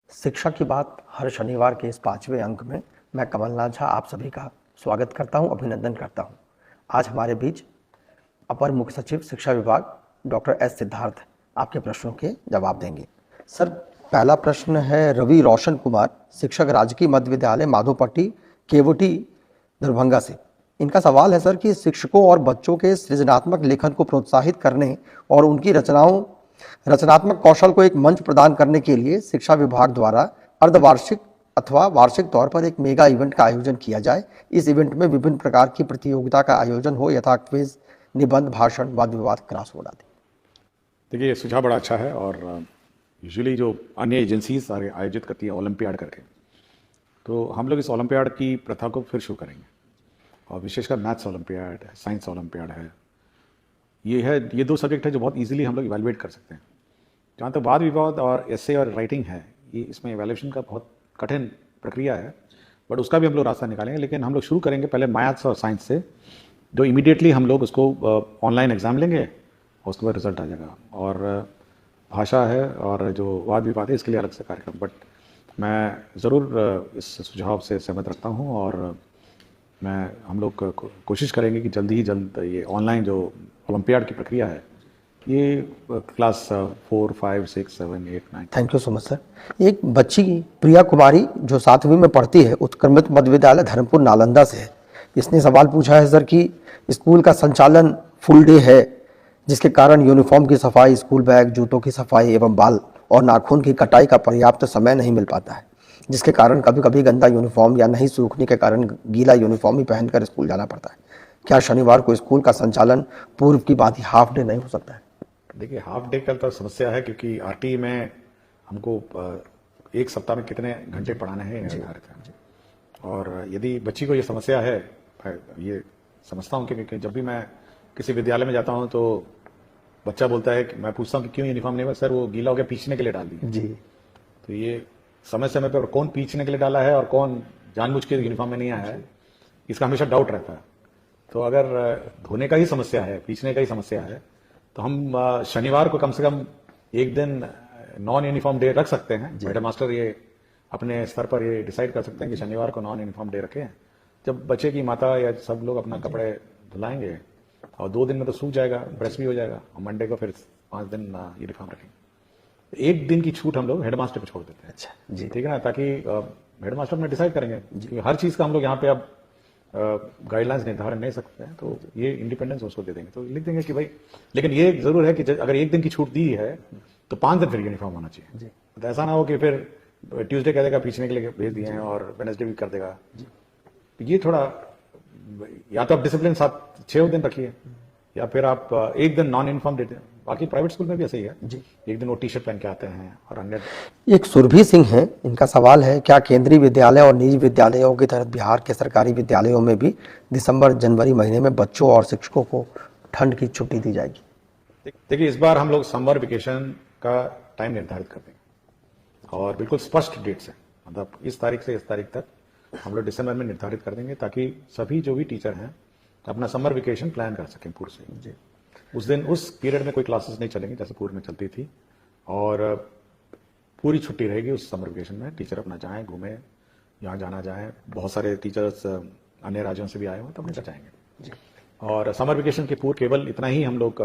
शिक्षा की बात हर शनिवार के इस 5वें अंक में मैं कमलनाथ झा आप सभी का स्वागत करता हूं, अभिनंदन करता हूं। आज हमारे बीच अपर मुख्य सचिव शिक्षा विभाग डॉक्टर एस सिद्धार्थ आपके प्रश्नों के जवाब देंगे। सर, पहला प्रश्न है रवि रोशन कुमार, शिक्षक, राजकीय मध्य विद्यालय माधोपट्टी, केवटी, दरभंगा से। इनका सवाल है सर कि शिक्षकों और बच्चों के सृजनात्मक लेखन को प्रोत्साहित करने और उनकी रचनात्मक कौशल को एक मंच प्रदान करने के लिए शिक्षा विभाग द्वारा अर्धवार्षिक अथवा वार्षिक तौर पर एक मेगा इवेंट का आयोजन किया जाए। इस इवेंट में विभिन्न प्रकार की प्रतियोगिता का आयोजन हो, यथा क्विज, निबंध, भाषण, वाद विवाद, क्रॉसवर्ड आदि। देखिए, ये सुझाव बड़ा अच्छा है और यूजुअली जो अन्य एजेंसीज आयोजित करती है ओलंपियाड करके, तो हम लोग इस ओलंपियाड की प्रथा को फिर शुरू करेंगे। और विशेषकर मैथ्स ओलंपियाड है, साइंस ओलंपियाड है, ये दो सब्जेक्ट है जो बहुत इजीली हम लोग इवेलुएट कर सकते हैं। जहाँ तक वाद विवाद और एसे और राइटिंग है, ये इसमें इवेल्यूएशन का बहुत कठिन प्रक्रिया है, बट उसका भी हम लोग रास्ता निकालेंगे। लेकिन हम लोग शुरू करेंगे पहले मैथ्स और साइंस से, जो इमीडिएटली हम लोग उसको ऑनलाइन एग्जाम लेंगे और उसके बाद रिजल्ट आ जाएगा। और भाषा है और जो वाद विवाद है, इसके लिए अलग से कार्यक्रम। बट मैं ज़रूर इस सुझाव से सहमत रखता हूँ और हम लोग कोशिश करेंगे कि जल्द ही जल्द ये ऑनलाइन जो ओलंपियाड की प्रक्रिया है, ये class 4, 5, 6, 7, 8, 9। Thank you so much sir. एक बच्ची प्रिया कुमारी जो 7वीं में पढ़ती है, उत्क्रमित मध्य विद्यालय धर्मपुर नालंदा से है। इसने सवाल पूछा है सर कि स्कूल का संचालन फुल डे है, जिसके कारण यूनिफॉर्म की सफाई, स्कूल बैग, जूतों की सफाई एवं बाल और नाखून की कटाई का पर्याप्त समय नहीं मिल पाता है, जिसके कारण कभी कभी गंदा यूनिफॉर्म या नहीं सूखने के कारण गीला यूनिफॉर्म ही पहनकर स्कूल जाना पड़ता है। क्या शनिवार को स्कूल का संचालन पूर्व की भांति हाफ डे नहीं हो सकता है? देखिए, हाफ डे का तो समस्या है, क्योंकि आरटी में हमको एक सप्ताह में कितने घंटे पढ़ाना है निर्धारित है। और यदि बच्ची को ये समस्या है, ये समझता हूँ, क्योंकि जब भी मैं किसी विद्यालय में जाता हूँ तो बच्चा बोलता है कि मैं पूछता हूँ कि क्यों यूनिफॉर्म नहीं हुआ? सर, वो गीला हो गया, पीछने के लिए डाल दिया जी। तो ये समय समय पर कौन पीछने के लिए डाला है और कौन जानबूझ के यूनिफॉर्म में नहीं आया है, इसका हमेशा डाउट रहता है। तो अगर धोने का ही समस्या है, पीछने का ही समस्या है, तो हम शनिवार को कम से कम एक दिन नॉन यूनिफॉर्म डे रख सकते हैं। हेड मास्टर ये अपने स्तर पर ये डिसाइड कर सकते हैं कि शनिवार को नॉन यूनिफॉर्म डे रखें, जब बच्चे की माता या सब लोग अपना कपड़े धुलाएंगे और 2 दिन में तो सूख जाएगा, प्रेस भी हो जाएगा, और मंडे को फिर 5 दिन यूनिफॉर्म रखेंगे। एक दिन की छूट हम लोग हेडमास्टर पे छोड़ देते हैं। अच्छा जी, ठीक है ना, ताकि हेडमास्टर में डिसाइड करेंगे। हर चीज का हम लोग यहाँ पे अब गाइडलाइंस निर्धारण नहीं सकते हैं, तो ये इंडिपेंडेंस उसको दे देंगे। तो लिख देंगे कि भाई, लेकिन ये जरूर है कि अगर एक दिन की छूट दी है तो 5 दिन फिर यूनिफॉर्म होना चाहिए। तो ऐसा ना हो कि फिर ट्यूसडे कह देगा पीछने के लिए भेज दिए हैं और वेडनेसडे भी कर देगा। तो ये थोड़ा, या तो आप डिसिप्लिन 7-6 दिन रखिए, या फिर आप एक दिन नॉन यूनिफॉर्म देते हैं। बाकी प्राइवेट स्कूल में भी ऐसा ही है जी, एक दिन वो टी शर्ट पहन के आते हैं और अन्य। एक सुरभि सिंह है, इनका सवाल है क्या केंद्रीय विद्यालय और निजी विद्यालयों की तरह बिहार के सरकारी विद्यालयों में भी दिसंबर जनवरी महीने में बच्चों और शिक्षकों को ठंड की छुट्टी दी जाएगी? देखिए, इस बार हम लोग समर वेकेशन का टाइम निर्धारित कर देंगे और बिल्कुल स्पष्ट डेट से, मतलब इस तारीख से इस तारीख तक हम लोग दिसंबर में निर्धारित कर देंगे, ताकि सभी जो भी टीचर हैं अपना समर वेकेशन प्लान कर सकें पूर्व से जी। उस दिन उस पीरियड में कोई क्लासेस नहीं चलेंगी जैसे पूर्व में चलती थी, और पूरी छुट्टी रहेगी उस समर वेकेशन में। टीचर अपना जाएं, घूमें, यहाँ जाना जाए। बहुत सारे टीचर्स अन्य राज्यों से भी आए हो तो अपने जाएंगे। और समर वेकेशन के पूर्व केवल इतना ही हम लोग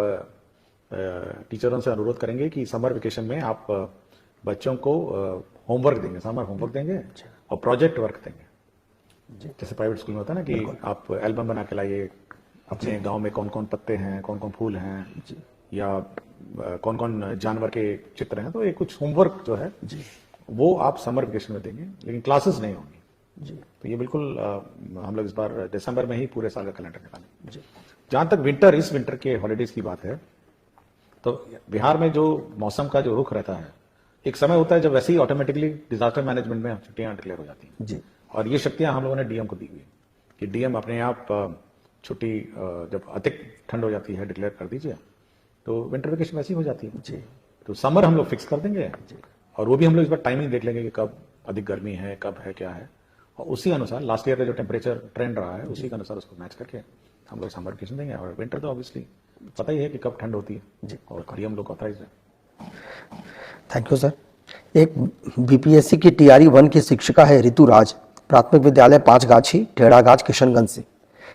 टीचरों से अनुरोध करेंगे कि समर वेकेशन में आप बच्चों को होमवर्क देंगे, समर होमवर्क देंगे और प्रोजेक्ट वर्क देंगे। जैसे प्राइवेट स्कूल में होता है ना कि आप एल्बम बना के लाइए, अपने गांव में कौन कौन पत्ते हैं, कौन कौन फूल हैं, या कौन कौन जानवर के चित्र हैं, तो ये कुछ होमवर्क जो है वो आप समर वेकेशन में देंगे, लेकिन क्लासेस नहीं होंगी जी। तो ये बिल्कुल हम लोग इस बार दिसंबर में ही पूरे साल का कैलेंडर निकालेंगे। जहां तक इस विंटर के हॉलीडेज की बात है, तो बिहार में जो मौसम का जो रुख रहता है, एक समय होता है जब वैसे ही ऑटोमेटिकली डिजास्टर मैनेजमेंट में छुट्टियां डिक्लेयर हो जाती हैं जी। और ये शक्तियां हम लोगों ने डीएम को दी हुई है कि डीएम अपने आप छुट्टी जब अधिक ठंड हो जाती है डिक्लेयर कर दीजिए, तो विंटर वेकेशन वैसी हो जाती है जी। तो समर हम लोग फिक्स कर देंगे जी। और वो भी हम लोग इस बार टाइमिंग देख लेंगे कि कब अधिक गर्मी है, कब है, क्या है, और उसी अनुसार लास्ट ईयर का जो टेम्परेचर ट्रेंड रहा है उसी के अनुसार उसको मैच करके हम लोग समर वेकेशन देंगे। और विंटर तो ऑब्वियसली पता ही है कि कब ठंड होती है जी, और डीएम लोग ऑथराइज है। Thank you sir. एक बीपीएससी की टीआरई 1 की शिक्षिका है ऋतु राज, प्राथमिक विद्यालय पांचगाछी टेढ़ागाछ किशनगंज से।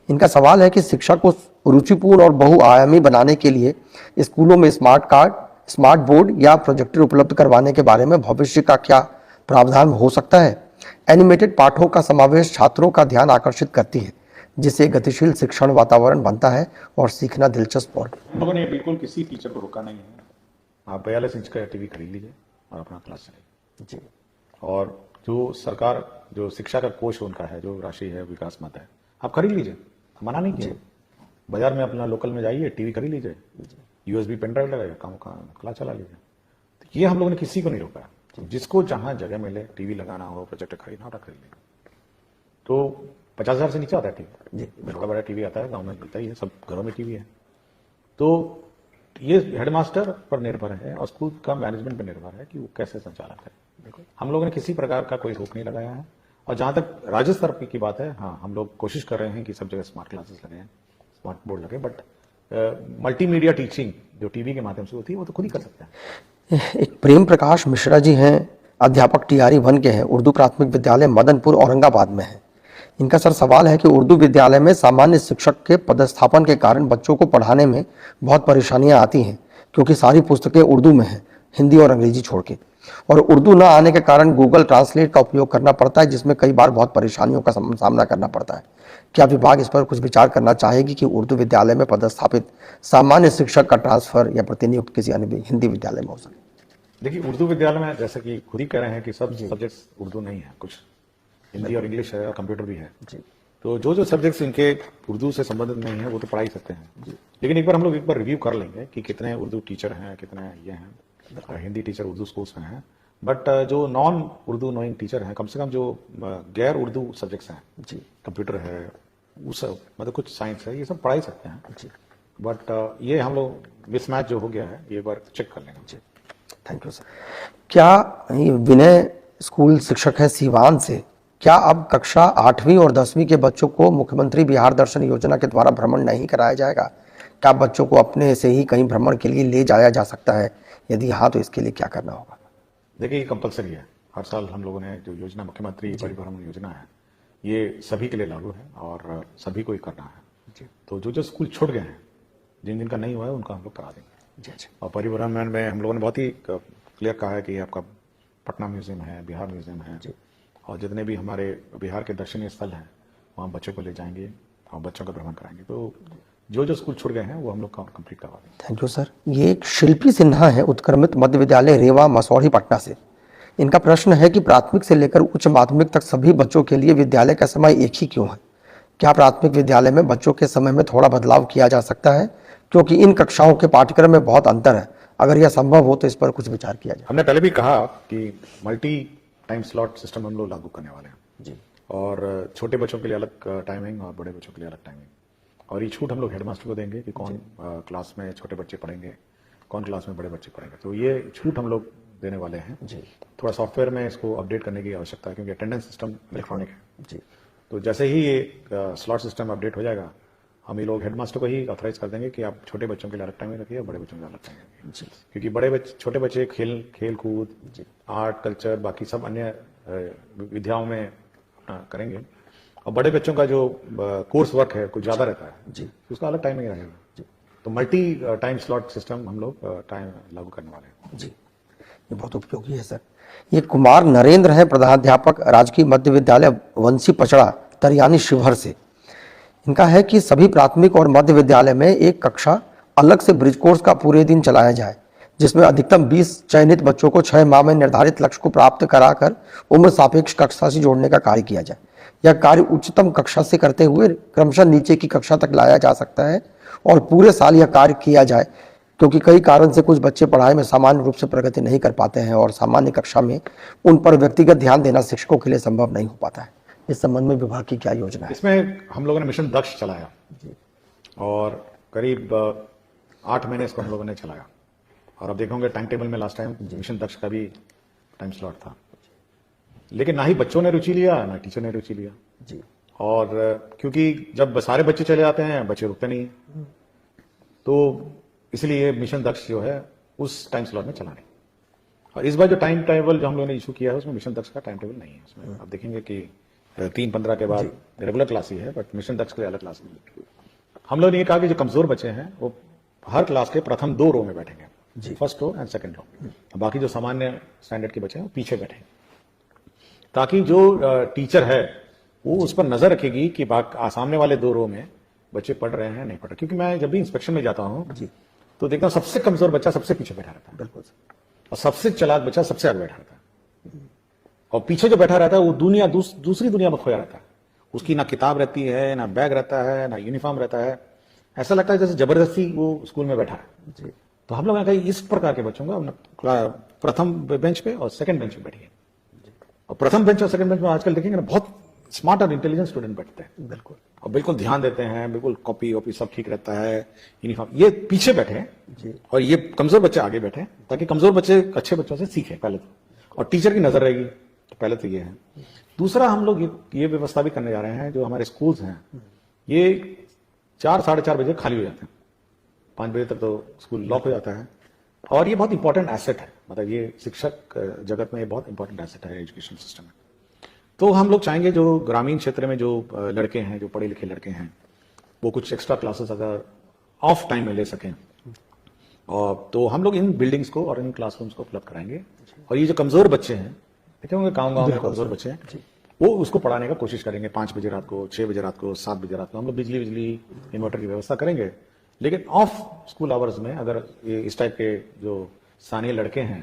इनका सवाल है कि शिक्षा को रुचिपूर्ण और बहुआयामी बनाने के लिए स्कूलों में स्मार्ट कार्ड, स्मार्ट बोर्ड या प्रोजेक्टर उपलब्ध करवाने के बारे में भविष्य का क्या प्रावधान हो सकता है। एनिमेटेड पाठों का समावेश छात्रों का ध्यान आकर्षित करती है, जिससे गतिशील शिक्षण वातावरण बनता है और सीखना दिलचस्प और हम लोगों ने बिल्कुल किसी टीचर को रोका नहीं है। आप 42 इंच का टीवी खरीद लीजिए और अपना क्लास चलाइए जी। और जो सरकार जो शिक्षा का कोष उनका है, जो राशि है, विकास मत है, आप खरीद लीजिए, मना नहीं किया। बाजार में अपना लोकल में जाइए, टीवी खरीद लीजिए, यूएसबी पेन ड्राइव लगाइए, काम का क्लास चला लीजिए। तो ये हम लोगों ने किसी को नहीं रोका। जिसको जहां जगह मिले टीवी लगाना हो, प्रोजेक्टर खरीदना हो, खरीद लेंगे। तो 50,000 से नीचे आता है टीवी जी। बड़ा बड़ा टीवी आता है, गाँव में मिलता ही है, सब घरों में टीवी है। तो ये हेडमास्टर पर निर्भर है और स्कूल का मैनेजमेंट पर निर्भर है कि वो कैसे संचालन करे। हम लोगों ने किसी प्रकार का कोई रोक नहीं लगाया है। और जहां तक राज्य स्तर की बात है, हाँ, हम लोग कोशिश कर रहे हैं कि सब जगह स्मार्ट क्लासेस लगे, स्मार्ट बोर्ड लगे, बट मल्टीमीडिया टीचिंग जो टीवी के माध्यम से होती है वो तो खुद ही कर सकते हैं। एक प्रेम प्रकाश मिश्रा जी हैं, अध्यापक टीआरई 1 के हैं, उर्दू प्राथमिक विद्यालय मदनपुर औरंगाबाद में है। इनका सर सवाल है कि उर्दू विद्यालय में सामान्य शिक्षक के पदस्थापन के कारण बच्चों को पढ़ाने में बहुत परेशानियां आती हैं, क्योंकि सारी पुस्तकें उर्दू में हैं, हिंदी और अंग्रेजी छोड़ के, और उर्दू न आने के कारण गूगल ट्रांसलेट का उपयोग करना पड़ता है, जिसमें कई बार बहुत परेशानियों का सामना करना पड़ता है। क्या विभाग इस पर कुछ विचार करना चाहेगी कि उर्दू विद्यालय में पदस्थापित सामान्य शिक्षक का ट्रांसफर या प्रतिनियुक्त किसी अन्य हिंदी विद्यालय में हो सके? देखिए, उर्दू विद्यालय में जैसे कि खुद ही कह रहे हैं कि सब सब्जेक्ट्स उर्दू नहीं है, कुछ हिंदी और इंग्लिश है और कंप्यूटर भी है जी। तो जो सब्जेक्ट्स इनके उर्दू से संबंधित नहीं है वो तो पढ़ा ही सकते हैं जी। लेकिन एक बार हम लोग रिव्यू कर लेंगे कि कितने उर्दू टीचर हैं, कितने ये हैं, हिंदी टीचर उर्दू स्कूल्स में हैं। बट जो नॉन उर्दू नोइंग टीचर हैं, कम से कम जो गैर उर्दू सब्जेक्ट्स हैं जी, कंप्यूटर है, वो सब, मतलब कुछ साइंस है, ये सब पढ़ा ही सकते हैं जी। बट ये हम लोग मिसमैच जो हो गया है, ये बार चेक कर लेंगे जी। Thank you sir. क्या विनय स्कूल शिक्षक है सीवान से, क्या अब कक्षा 8वीं और 10वीं के बच्चों को मुख्यमंत्री बिहार दर्शन योजना के द्वारा भ्रमण नहीं कराया जाएगा? क्या बच्चों को अपने से ही कहीं भ्रमण के लिए ले जाया जा सकता है? यदि हाँ, तो इसके लिए क्या करना होगा? देखिए, ये कंपलसरी है। हर साल हम लोगों ने जो योजना मुख्यमंत्री परिभ्रमण योजना है, ये सभी के लिए लागू है और सभी को ही करना है। तो जो स्कूल छूट गए हैं, जिन का नहीं हुआ है, उनका हम लोग करा देंगे। और परिभ्रमण में हम लोगों ने बहुत ही क्लियर कहा है कि आपका पटना म्यूजियम है, बिहार म्यूजियम है, और जितने भी हमारे बिहार के दर्शनीय स्थल हैं, वहाँ बच्चों को ले जाएंगे और बच्चों का भ्रमण कराएंगे। तो जो स्कूल छूट गए हैं वो हम लोग कंप्लीट करवा देंगे। Thank you sir. ये एक शिल्पी सिन्हा है, उत्क्रमित मध्य विद्यालय रेवा मसौढ़ी पटना से। इनका प्रश्न है कि प्राथमिक से लेकर उच्च माध्यमिक तक सभी बच्चों के लिए विद्यालय का समय एक ही क्यों है? क्या प्राथमिक विद्यालय में बच्चों के समय में थोड़ा बदलाव किया जा सकता है, क्योंकि इन कक्षाओं के पाठ्यक्रम में बहुत अंतर है? अगर यह संभव हो तो इस पर कुछ विचार किया जाए। हमने पहले भी कहा कि मल्टी टाइम स्लॉट सिस्टम हम लोग लागू करने वाले हैं जी। और छोटे बच्चों के लिए अलग टाइमिंग और बड़े बच्चों के लिए अलग टाइमिंग, और ये छूट हम लोग हेडमास्टर को देंगे कि कौन क्लास में छोटे बच्चे पढ़ेंगे, कौन क्लास में बड़े बच्चे पढ़ेंगे। तो ये छूट हम लोग देने वाले हैं जी। थोड़ा सॉफ्टवेयर में इसको अपडेट करने की आवश्यकता है, क्योंकि अटेंडेंस सिस्टम इलेक्ट्रॉनिक है जी। तो जैसे ही ये स्लॉट सिस्टम अपडेट हो जाएगा, हम ये लोग हेडमास्टर को ही ऑथराइज कर देंगे कि आप छोटे बच्चों के लिए अलग टाइमिंग रखिए और बड़े बच्चों के लिए अलग टाइमिंग रखिए, क्योंकि बड़े बच्चे, छोटे बच्चे खेल कूद, आर्ट, कल्चर, बाकी सब अन्य विद्याओं में अपना करेंगे, और बड़े बच्चों का जो कोर्स वर्क है कुछ ज्यादा रहता है जी, उसका अलग टाइमिंग रहेगा जी। तो मल्टी टाइम स्लॉट सिस्टम हम लोग टाइम लागू करने वाले हैं जी। ये बहुत उपयोगी है सर। ये कुमार नरेंद्र है, प्रधानाध्यापक राजकीय मध्य विद्यालय वंशी पचड़ा तरियानी शिवहर से। इनका है कि सभी प्राथमिक और मध्य विद्यालय में एक कक्षा अलग से ब्रिज कोर्स का पूरे दिन चलाया जाए, जिसमें अधिकतम 20 चयनित बच्चों को 6 माह में निर्धारित लक्ष्य को प्राप्त कराकर उम्र सापेक्ष कक्षा से जोड़ने का कार्य किया जाए। यह कार्य उच्चतम कक्षा से करते हुए क्रमशः नीचे की कक्षा तक लाया जा सकता है और पूरे साल यह कार्य किया जाए, क्योंकि कई कारण से कुछ बच्चे पढ़ाई में सामान्य रूप से प्रगति नहीं कर पाते हैं और सामान्य कक्षा में उन पर व्यक्तिगत ध्यान देना शिक्षकों के लिए संभव नहीं हो पाता है। इस संबंध में विभाग की क्या योजना है? इसमें हम लोगों ने मिशन दक्ष चलाया और करीब 8 महीने इसको हम लोगों ने चलाया, और अब देखोगे टाइम टेबल में लास्ट टाइम मिशन दक्ष का भी टाइम स्लॉट था, लेकिन ना ही बच्चों ने रुचि लिया ना टीचर ने रुचि लिया जी। और क्योंकि जब सारे बच्चे चले जाते हैं, बच्चे रुकते नहीं, तो इसलिए मिशन दक्ष जो है उस टाइम स्लॉट में चला नहीं। और इस बार जो टाइम टेबल जो हम लोगों ने इशू किया है उसमें मिशन दक्ष का टाइम टेबल नहीं है। उसमें आप देखेंगे कि 3:15 के बाद रेगुलर क्लास ही है, बट मिशन दक्ष के लिए अलग क्लास नहीं है। हम लोगों ने ये कहा कि जो कमजोर बच्चे हैं वो हर क्लास के प्रथम 2 रो में बैठेंगे, first row and second row. बाकी जो सामान्य स्टैंडर्ड के बच्चे हैं वो पीछे बैठेंगे, ताकि जो टीचर है वो उस पर नजर रखेगी कि सामने वाले 2 रो में बच्चे पढ़ रहे हैं नहीं पढ़ रहे। क्योंकि मैं जब भी इंस्पेक्शन में जाता हूँ तो देखता हूँ सबसे कमजोर बच्चा सबसे पीछे बैठा रहता है, बिल्कुल, और सबसे चालाक बच्चा सबसे आगे बैठा रहता है, और पीछे जो बैठा रहता है वो दूसरी दुनिया में खोया रहता है। उसकी ना किताब रहती है, ना बैग रहता है, ना यूनिफॉर्म रहता है। ऐसा लगता है जैसे जबरदस्ती वो स्कूल में बैठा है। तो हम लोग ने कहा इस प्रकार के बच्चों को प्रथम बेंच पे और सेकंड बेंच पे बैठिए। और प्रथम बेंच और सेकंड बेंच में आजकल देखेंगे ना बहुत स्मार्ट और इंटेलिजेंट स्टूडेंट बैठते हैं, बिल्कुल, और बिल्कुल ध्यान देते हैं, बिल्कुल कॉपी वॉपी सब ठीक रहता है, यूनिफॉर्म। ये पीछे बैठे और ये कमजोर बच्चे आगे बैठे, ताकि कमजोर बच्चे अच्छे बच्चों से सीखे पहले तो, और टीचर की नजर रहेगी। तो पहले तो ये है। दूसरा, हम लोग ये व्यवस्था भी करने जा रहे हैं, जो हमारे स्कूल्स हैं ये 4 साढ़े 4 बजे खाली हो जाते हैं, 5 बजे तक तो स्कूल लॉक हो जाता है। और ये बहुत इंपॉर्टेंट एसेट है, मतलब ये शिक्षक जगत में ये बहुत इंपॉर्टेंट एसेट है एजुकेशन सिस्टम में। तो हम लोग चाहेंगे जो ग्रामीण क्षेत्र में जो लड़के हैं, जो पढ़े लिखे लड़के हैं, वो कुछ एक्स्ट्रा क्लासेस अगर ऑफ टाइम में ले सकें, और तो हम लोग इन बिल्डिंग्स को और इन क्लासरूम्स को उपलब्ध कराएंगे। और ये जो कमजोर बच्चे हैं, देखे होंगे गाँव में कमजोर बच्चे हैं, वो उसको पढ़ाने का कोशिश करेंगे। 5 बजे रात को, 6 बजे रात को, 7 बजे रात को हम लोग बिजली इन्वर्टर की व्यवस्था करेंगे। लेकिन ऑफ स्कूल आवर्स में अगर ये इस टाइप के जो स्थानीय लड़के हैं,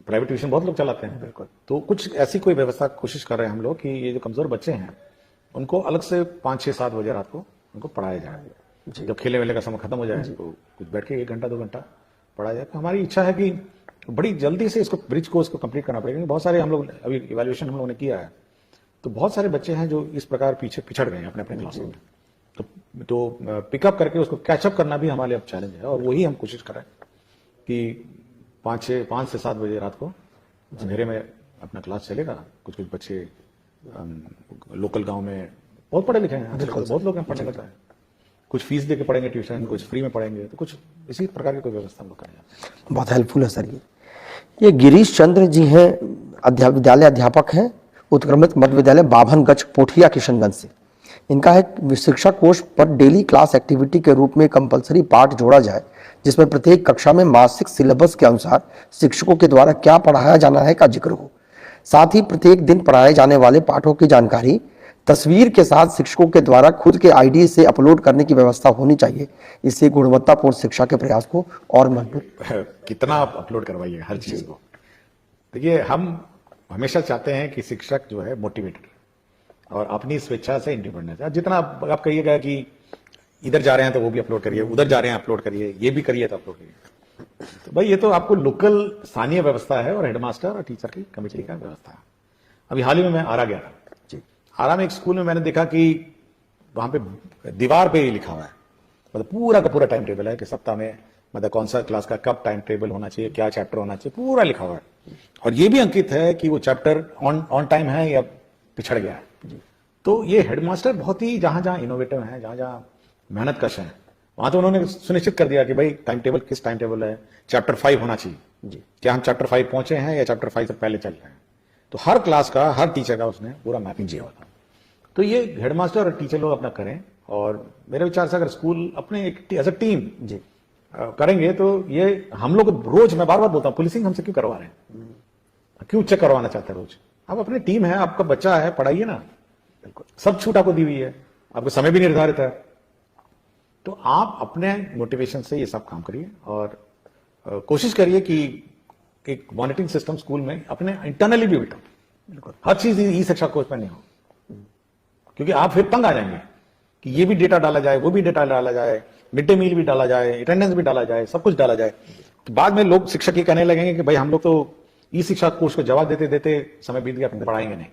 प्राइवेट ट्यूशन बहुत लोग चलाते हैं, बिल्कुल, तो कुछ ऐसी कोई व्यवस्था कोशिश कर रहे हैं हम लोग कि ये जो कमजोर बच्चे हैं उनको अलग से 5, 6, 7 बजे रात को उनको पढ़ाया जाए। जब खेले वेले का समय खत्म हो जाए तो कुछ बैठ के 1 घंटा 2 घंटा पढ़ाया जाए। तो हमारी इच्छा है कि बड़ी जल्दी से इसको ब्रिज को इसको कंप्लीट करना पड़ेगा। बहुत सारे हम लोग अभी इवैल्यूएशन हम लोगों ने किया है, तो बहुत सारे बच्चे हैं जो इस प्रकार पीछे पिछड़ गए हैं अपने अपने क्लासों में। तो पिकअप करके उसको कैचअप करना भी हमारे अब चैलेंज है, और वही हम कोशिश कर रहे हैं कि 5 से 7 बजे रात को अंधेरे में अपना क्लास चलेगा। कुछ बच्चे लोकल गांव में बहुत पढ़े लिखे हैं, बहुत लोग हैं पढ़ने लगता है, कुछ फीस दे के पढ़ेंगे ट्यूशन, कुछ फ्री में पढ़ेंगे, तो कुछ इसी प्रकार की कोई व्यवस्था हम लोग करेंगे। बहुत हेल्पफुल है सर। ये गिरीश चंद्र जी हैं, विद्यालय अध्यापक हैं, उत्क्रमित मध्य विद्यालय बाभनगंज पोठिया किशनगंज से। इनका है शिक्षा कोष पर डेली क्लास एक्टिविटी के रूप में कंपलसरी पाठ जोड़ा जाए, जिसमें प्रत्येक कक्षा में मासिक सिलेबस के अनुसार शिक्षकों के द्वारा क्या पढ़ाया जाना है का जिक्र हो। साथ ही प्रत्येक दिन पढ़ाए जाने वाले पाठों की जानकारी तस्वीर के साथ शिक्षकों के द्वारा खुद के आईडी से अपलोड करने की व्यवस्था होनी चाहिए। इससे गुणवत्तापूर्ण शिक्षा के प्रयास को और मजबूत। कितना आप अपलोड करवाइए हर चीज को। देखिए, हम हमेशा चाहते हैं कि शिक्षक जो है मोटिवेटेड और अपनी स्वेच्छा से इंडिपेंडेंट है। जितना आप कहिएगा कि इधर जा रहे हैं तो वो भी अपलोड करिए, उधर जा रहे हैं अपलोड करिए, ये भी करिए तो अपलोड करिए, तो भाई ये तो आपको लोकल स्थानीय व्यवस्था है और हेडमास्टर और टीचर की कमेटी का व्यवस्था है। अभी हाल ही में मैं आरा गया था। आरा में एक स्कूल में मैंने देखा कि वहां पे दीवार पे ही लिखा हुआ है, मतलब पूरा का पूरा टाइम टेबल है कि सप्ताह में मतलब कौन सा क्लास का कब टाइम टेबल होना चाहिए, क्या चैप्टर होना चाहिए, पूरा लिखा हुआ है। और ये भी अंकित है कि वो चैप्टर ऑन टाइम है या पिछड़ गया है। तो ये हेडमास्टर बहुत ही जहां जहां इनोवेटिव है, जहां जहां मेहनत कश है, वहां तो उन्होंने सुनिश्चित कर दिया कि भाई टाइम टेबल किस टाइम टेबल है, चैप्टर 5 होना चाहिए जी, क्या हम चैप्टर 5 पहुंचे हैं या चैप्टर 5 से पहले चल रहे हैं। तो हर क्लास का, हर टीचर का उसने पूरा मैपिंग किया हुआ था। तो ये हेडमास्टर और टीचर लोग अपना करें, और मेरे विचार से अगर स्कूल अपने एक एज अ टीम जी करेंगे तो ये हम लोग रोज, मैं बार बार बोलता हूँ, पुलिसिंग हमसे क्यों करवा रहे हैं, क्यों चेक करवाना चाहते हैं रोज। आप अपनी टीम है, आपका बच्चा है, पढ़ाइए ना, बिल्कुल सब छूट आपको दी हुई है, आपको समय भी निर्धारित है। तो आप अपने मोटिवेशन से ये सब काम करिए और कोशिश करिए कि एक मॉनिटरिंग सिस्टम स्कूल में अपने इंटरनली भी बिल्कुल बिल्कुल हर चीज ई शिक्षा कोष में नहीं हो, क्योंकि आप फिर तंग आ जाएंगे कि ये भी डेटा डाला जाए, वो भी डेटा डाला जाए, मिड डे मील भी डाला जाए, अटेंडेंस भी डाला जाए, सब कुछ डाला जाए। तो बाद में लोग, शिक्षक ये कहने लगेंगे कि भाई हम लोग तो ई शिक्षा कोष को जवाब देते देते समय बीत गया, पढ़ाएंगे नहीं।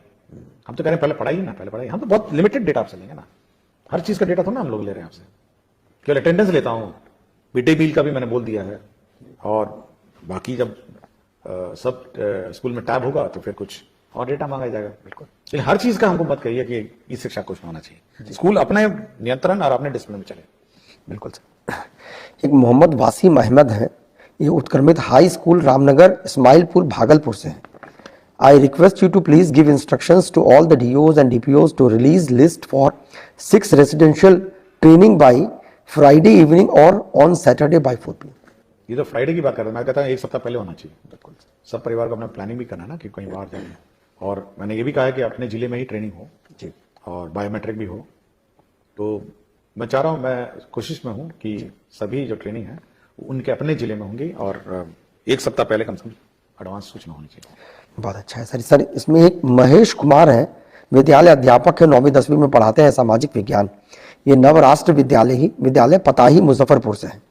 हम तो कह रहे हैं पहले पढ़ाइए ना, पहले पढ़ाइए। हम तो बहुत लिमिटेड डेटा आपसे लेंगे ना, हर चीज का डेटा थोड़ा ना हम लोग ले रहे हैं आपसे, केवल अटेंडेंस लेता हूं, मिड डे मील का भी मैंने बोल दिया है, और बाकी जब सब स्कूल में टैब होगा तो फिर कुछ और डेटा मांगा जाएगा। बिल्कुल, लेकिन हर चीज का हमको मत कहिए कि ई शिक्षा कोष में होना चाहिए, स्कूल अपने नियंत्रण और अपने डिसिप्लिन में चले। बिल्कुल सर। एक मोहम्मद वासिम अहमद हैं, ये उत्क्रमित हाई स्कूल रामनगर इस्माइलपुर भागलपुर से है। I request you to please give instructions to all the DOs and DPOs to release list for 6 residential training by Friday evening और ऑन सैटरडे बाई 4 PM। ये तो फ्राइडे की बात कर रहा हूं, मैं कहता हूं एक सप्ताह पहले होना चाहिए। बिल्कुल सब परिवार को अपना प्लानिंग भी करना ना कि कहीं बाहर जाए, और मैंने ये भी कहा है कि अपने जिले में ही ट्रेनिंग हो जी, और बायोमेट्रिक भी हो। तो मैं चाह रहा हूं, मैं कोशिश में हूं कि सभी जो ट्रेनिंग है उनके अपने जिले में होंगी और एक सप्ताह पहले कम से कम एडवांस सूचना होनी चाहिए। बहुत अच्छा है सर। सर इसमें एक महेश कुमार है, विद्यालय अध्यापक है, 9वीं 10वीं में पढ़ाते हैं सामाजिक विज्ञान। ये नवराष्ट्र विद्यालय पताही मुजफ्फरपुर से है।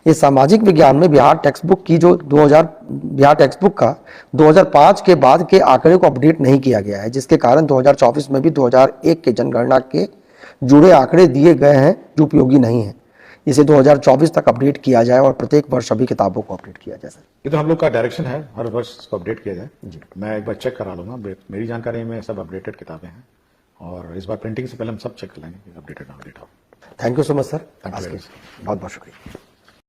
ये सामाजिक विज्ञान में बिहार टेक्स्ट बुक का 2005 के बाद के आंकड़े को अपडेट नहीं किया गया है, जिसके कारण 2024 में भी 2001 के जनगणना के जुड़े आंकड़े दिए गए हैं जो उपयोगी नहीं है। इसे 2024 तक अपडेट किया जाए और प्रत्येक वर्ष सभी किताबों को अपडेट किया जाए। ये तो हम लोग का डायरेक्शन है, हर वर्ष इसको अपडेट किया जाए। मैं एक बार चेक करा लूंगा, मेरी जानकारी में सब अपडेटेड किताबें हैं और इस बार प्रिंटिंग से पहले हम सब चेक कर लेंगे अपडेटेड अपडेट हो। Thank you so much sir, Thank you very much. बहुत बहुत शुक्रिया।